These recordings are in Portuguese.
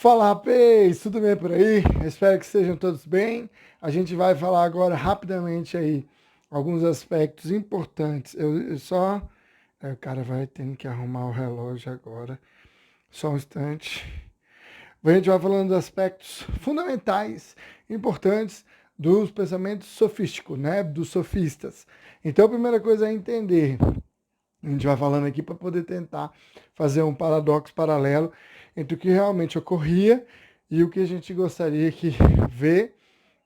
Fala, rapaz, tudo bem por aí? Espero que estejam todos bem. A gente vai falar agora rapidamente aí alguns aspectos importantes. Eu só, o cara vai tendo que arrumar o relógio agora. Só um instante. A gente vai falando dos aspectos fundamentais, importantes dos pensamentos sofísticos, né? Dos sofistas. Então, a primeira coisa é entender. A gente vai falando aqui para poder tentar fazer um paradoxo paralelo entre o que realmente ocorria e o que a gente gostaria que ver.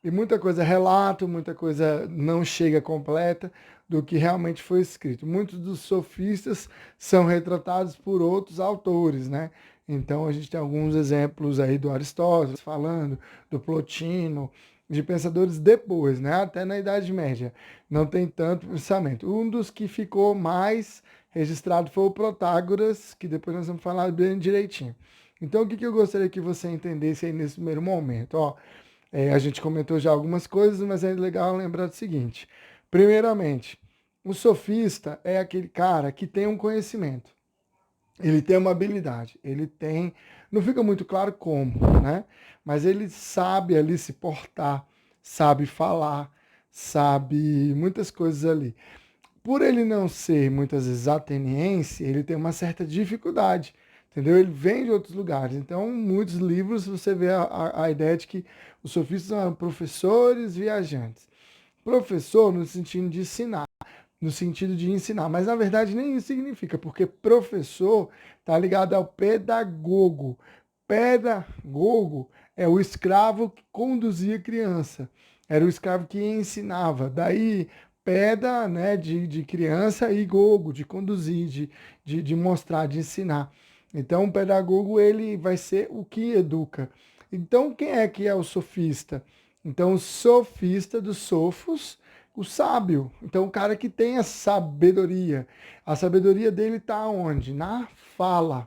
E muita coisa é relato, muita coisa não chega completa do que realmente foi escrito. Muitos dos sofistas são retratados por outros autores, né? Então a gente tem alguns exemplos aí do Aristóteles falando, do Plotino, de pensadores depois, né? Até na Idade Média. Não tem tanto pensamento. Um dos que ficou mais registrado foi o Protágoras, que depois nós vamos falar bem direitinho. Então, o que eu gostaria que você entendesse aí nesse primeiro momento? Ó, a gente comentou já algumas coisas, mas é legal lembrar do seguinte. Primeiramente, o sofista é aquele cara que tem um conhecimento, ele tem uma habilidade, ele tem, não fica muito claro como, né? Mas ele sabe ali se portar, sabe falar, sabe muitas coisas ali. Por ele não ser muitas vezes ateniense, ele tem uma certa dificuldade, entendeu? Ele vem de outros lugares. Então, muitos livros você vê a ideia de que os sofistas são professores viajantes. Professor no sentido de ensinar, no sentido de ensinar, mas na verdade nem isso significa, porque professor está ligado ao pedagogo. Pedagogo é o escravo que conduzia a criança, era o escravo que ensinava. Daí peda, né, de criança e gogo, de conduzir, de mostrar, de ensinar. Então, o pedagogo ele vai ser o que educa. Então, quem é que é o sofista? Então, o sofista dos sofos, o sábio. Então, o cara que tem a sabedoria. A sabedoria dele está onde? Na fala.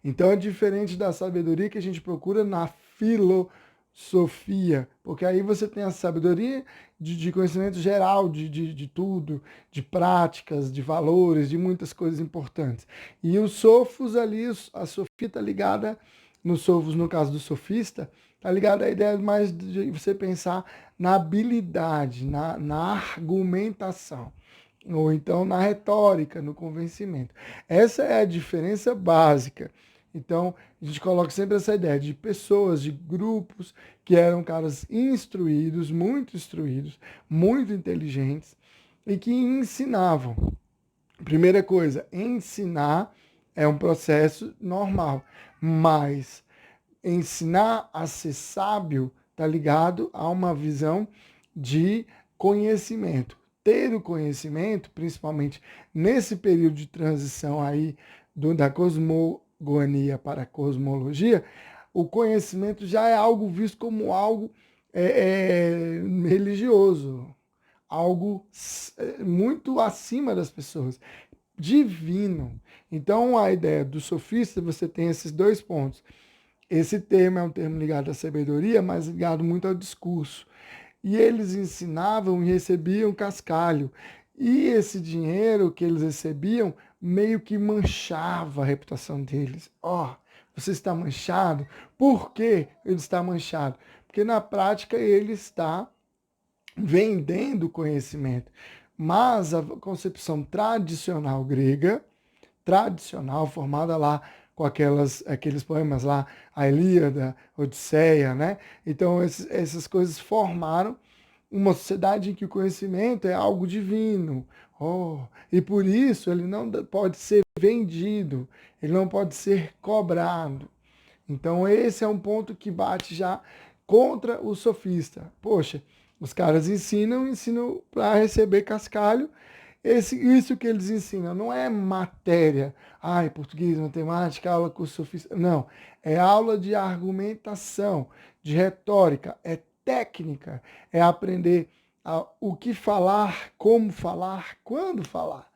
Então, é diferente da sabedoria que a gente procura na filosofia, porque aí você tem a sabedoria de conhecimento geral de tudo, de práticas, de valores, de muitas coisas importantes. E os sofos ali, a sofia está ligada, nos sofos, no caso do sofista, está ligada à ideia mais de você pensar na habilidade, na argumentação, ou então na retórica, no convencimento. Essa é a diferença básica. Então, a gente coloca sempre essa ideia de pessoas, de grupos que eram caras instruídos, muito inteligentes e que ensinavam. Primeira coisa, ensinar é um processo normal, mas ensinar a ser sábio está ligado a uma visão de conhecimento. Ter o conhecimento, principalmente nesse período de transição aí da cosmogonia para a cosmologia, o conhecimento já é algo visto como algo religioso, algo muito acima das pessoas, divino. Então, a ideia do sofista, você tem esses dois pontos. Esse termo é um termo ligado à sabedoria, mas ligado muito ao discurso. E eles ensinavam e recebiam cascalho. E esse dinheiro que eles recebiam meio que manchava a reputação deles. Ó, você está manchado. Por que ele está manchado? Porque na prática ele está vendendo conhecimento. Mas a concepção tradicional grega, tradicional, formada lá com aqueles poemas lá, a Ilíada, Odisseia, né? Então, essas coisas formaram uma sociedade em que o conhecimento é algo divino. Oh, e por isso ele não pode ser vendido, ele não pode ser cobrado. Então, esse é um ponto que bate já contra o sofista. Poxa, os caras ensinam para receber cascalho. Isso que eles ensinam não é matéria, português, matemática, aula com sofista. Não, é aula de argumentação, de retórica, é técnica, é aprender o que falar, como falar, quando falar.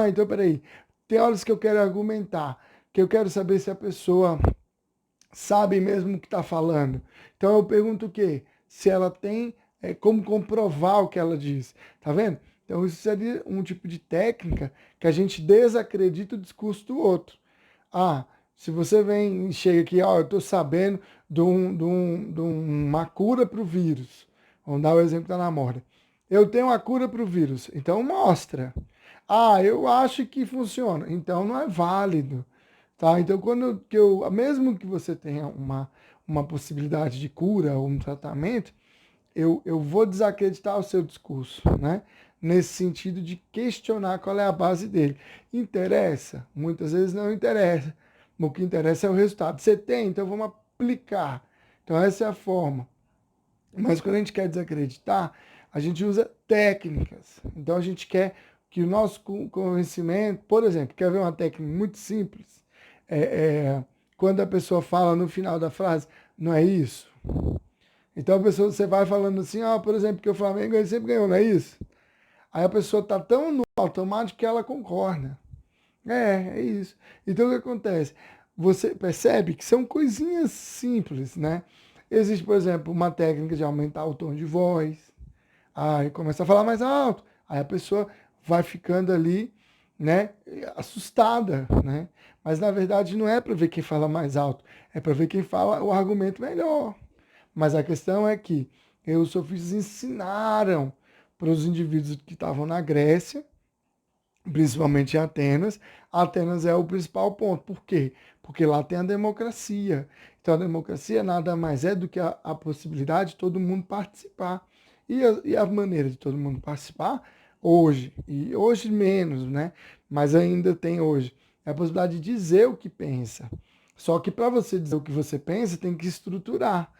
Então peraí, tem horas que eu quero argumentar, que eu quero saber se a pessoa sabe mesmo o que está falando. Então eu pergunto o quê? Se ela tem como comprovar o que ela diz. Tá vendo? Então isso seria um tipo de técnica que a gente desacredita o discurso do outro. Ah, Se você vem e chega aqui, ó, eu estou sabendo de uma cura para o vírus. Vamos dar o exemplo da namorada. Eu tenho uma cura para o vírus, então mostra. Ah, eu acho que funciona, então não é válido. Tá? Então, mesmo que você tenha uma possibilidade de cura ou um tratamento, eu vou desacreditar o seu discurso, né? Nesse sentido de questionar qual é a base dele. Interessa? Muitas vezes não interessa. O que interessa é o resultado. Você tem, então vamos aplicar. Então essa é a forma. Mas quando a gente quer desacreditar, a gente usa técnicas. Então a gente quer que o nosso conhecimento, por exemplo, quer ver uma técnica muito simples? É, é, quando a pessoa fala no final da frase, não é isso? Então a pessoa, você vai falando assim, ó, por exemplo, que o Flamengo ele sempre ganhou, não é isso? Aí a pessoa tá tão no automático que ela concorda. É isso. Então o que acontece? Você percebe que são coisinhas simples, né? Existe, por exemplo, uma técnica de aumentar o tom de voz. Aí começa a falar mais alto. Aí a pessoa vai ficando ali, né, assustada, né? Mas na verdade não é para ver quem fala mais alto, é para ver quem fala o argumento melhor. Mas a questão é que os sofistas ensinaram para os indivíduos que estavam na Grécia, principalmente em Atenas. Atenas é o principal ponto. Por quê? Porque lá tem a democracia. Então a democracia nada mais é do que a possibilidade de todo mundo participar. E a maneira de todo mundo participar hoje, e hoje menos, né? Mas ainda tem hoje, é a possibilidade de dizer o que pensa. Só que para você dizer o que você pensa, tem que estruturar.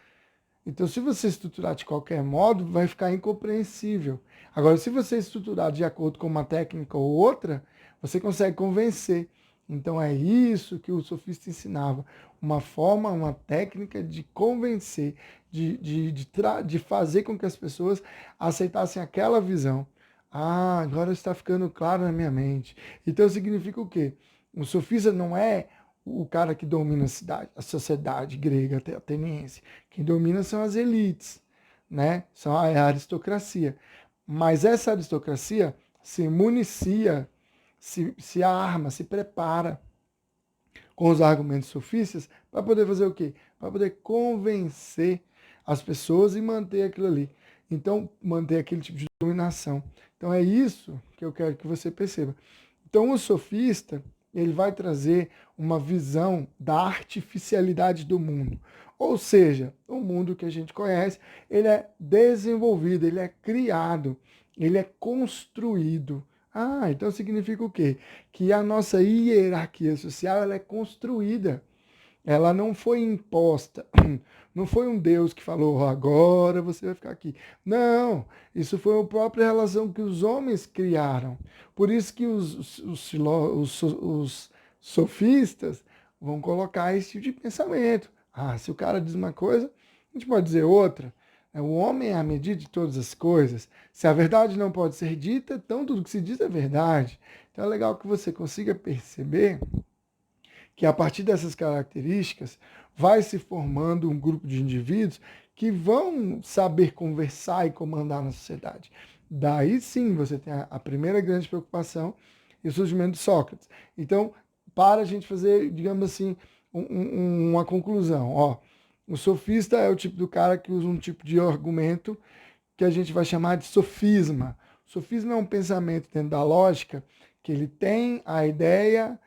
Então, se você estruturar de qualquer modo, vai ficar incompreensível. Agora, se você estruturar de acordo com uma técnica ou outra, você consegue convencer. Então, é isso que o sofista ensinava. Uma forma, uma técnica de convencer, de fazer com que as pessoas aceitassem aquela visão. Ah, agora está ficando claro na minha mente. Então, significa o quê? O sofista não é o cara que domina a cidade, a sociedade grega ateniense. Quem domina são as elites, né? São a aristocracia. Mas essa aristocracia se municia, se arma, se prepara com os argumentos sofistas para poder fazer o quê? Para poder convencer as pessoas e manter aquilo ali. Então, manter aquele tipo de dominação. Então, é isso que eu quero que você perceba. Então, o sofista, ele vai trazer uma visão da artificialidade do mundo. Ou seja, o mundo que a gente conhece, ele é desenvolvido, ele é criado, ele é construído. Ah, então significa o quê? Que a nossa hierarquia social ela é construída. Ela não foi imposta. Não foi um Deus que falou, "Oh, agora você vai ficar aqui." Não, isso foi a própria relação que os homens criaram. Por isso que os sofistas vão colocar esse tipo de pensamento. Ah, se o cara diz uma coisa, a gente pode dizer outra. O homem é a medida de todas as coisas. Se a verdade não pode ser dita, então tudo que se diz é verdade. Então é legal que você consiga perceber que a partir dessas características vai se formando um grupo de indivíduos que vão saber conversar e comandar na sociedade. Daí sim você tem a primeira grande preocupação e o surgimento de Sócrates. Então, para a gente fazer, digamos assim, uma conclusão, ó, o sofista é o tipo do cara que usa um tipo de argumento que a gente vai chamar de sofisma. O sofisma é um pensamento dentro da lógica que ele tem a ideia,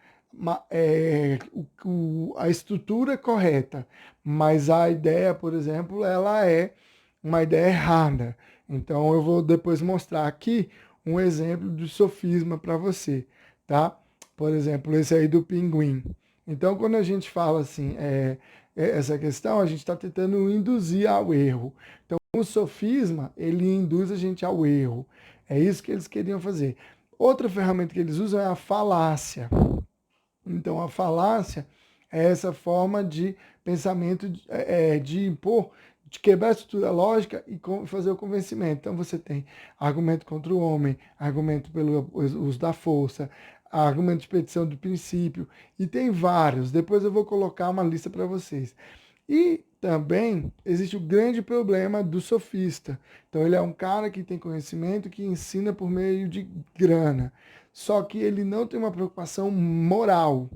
a estrutura correta, mas a ideia, por exemplo, ela é uma ideia errada. Então eu vou depois mostrar aqui um exemplo de sofisma para você, tá? Por exemplo, esse aí do pinguim. Então, quando a gente fala assim, essa questão, a gente está tentando induzir ao erro. Então, o sofisma, ele induz a gente ao erro. É isso que eles queriam fazer. Outra ferramenta que eles usam é a falácia. Então, a falácia é essa forma de pensamento de impor, de quebrar a estrutura lógica e fazer o convencimento. Então, você tem argumento contra o homem, argumento pelo uso da força, argumento de petição do princípio, e tem vários. Depois eu vou colocar uma lista para vocês. E também existe o grande problema do sofista. Então, ele é um cara que tem conhecimento, que ensina por meio de grana. Só que ele não tem uma preocupação moral.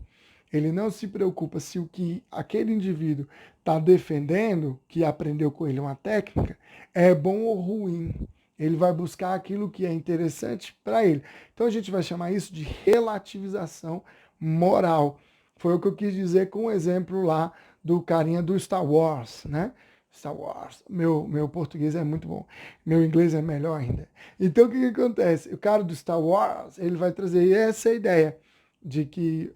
Ele não se preocupa se o que aquele indivíduo está defendendo, que aprendeu com ele uma técnica, é bom ou ruim. Ele vai buscar aquilo que é interessante para ele. Então a gente vai chamar isso de relativização moral. Foi o que eu quis dizer com o exemplo lá do carinha do Star Wars, né? Star Wars. Meu português é muito bom. Meu inglês é melhor ainda. Então o que acontece? O cara do Star Wars, ele vai trazer essa ideia de que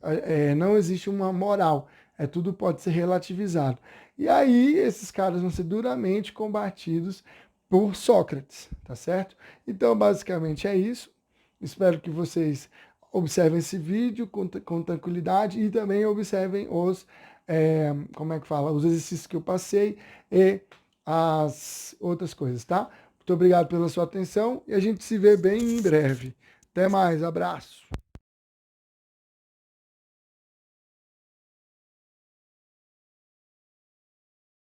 não existe uma moral, tudo pode ser relativizado. E aí esses caras vão ser duramente combatidos por Sócrates, tá certo? Então basicamente é isso. Espero que vocês observem esse vídeo com tranquilidade e também observem como é que fala, os exercícios que eu passei e as outras coisas, tá? Muito obrigado pela sua atenção e a gente se vê bem em breve. Até mais, abraço!